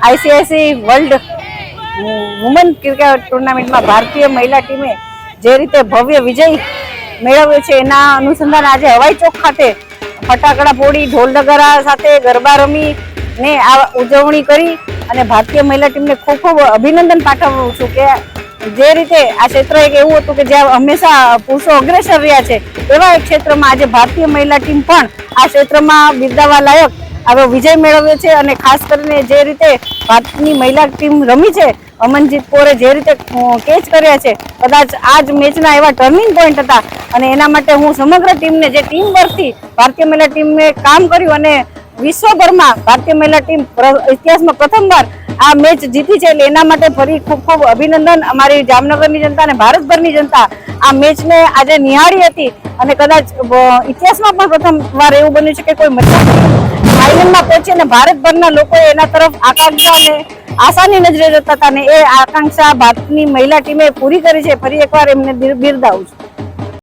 ICICI world woman cricket ટુર્નામેન્ટમાં ભારતીય મહિલા ટીમે જે રીતે ભવ્ય વિજય મેળવ્યો છે એના અનુસંધાન આજે હવાઈ ચોક ખાતે ફટાકડા ફોડી ઢોલ નગારા સાથે ગરબા રમી ને આ ઉજવણી કરી અને ભારતીય મહિલા ટીમને ખૂબ ખૂબ અભિનંદન પાઠવું છું કે જે રીતે આ ક્ષેત્ર એક એવું હતું કે જ્યાં હંમેશા પુરુષો અગ્રેસર રહ્યા છે એવા એક ક્ષેત્રમાં આજે ભારતીય મહિલા ટીમ પણ આ ક્ષેત્રમાં બિરદાવવા લાયક આવો વિજય મેળવ્યો છે અને ખાસ કરીને જે રીતે ભારતની મહિલા ટીમ રમી છે અમનજીત કૌરે જે રીતે કેચ કર્યા છે કદાચ આ જ મેચના એવા ટર્નિંગ પોઈન્ટ હતા અને એના માટે હું સમગ્ર ટીમને જે ટીમ વર્કથી ભારતીય મહિલા ટીમે કામ કર્યું અને વિશ્વભરમાં ભારતીય મહિલા ટીમ ઇતિહાસમાં પ્રથમવાર આ મેચ જીતી છે એટલે એના માટે ફરી ખૂબ ખૂબ અભિનંદન અમારી જામનગરની જનતા અને ભારતભરની જનતા આ મેચને આજે નિહાળી હતી અને કદાચ ઇતિહાસમાં પણ પ્રથમવાર એવું બન્યું છે કે કોઈ મહિલા ફાઇનલમાં પહોંચી અને ભારતભરના લોકો એના તરફ આકાંક્ષા અને આશાની નજરે જતા હતા અને એ આકાંક્ષા ભારતની મહિલા ટીમે પૂરી કરી છે. ફરી એકવાર એમને બિરદાવું છું.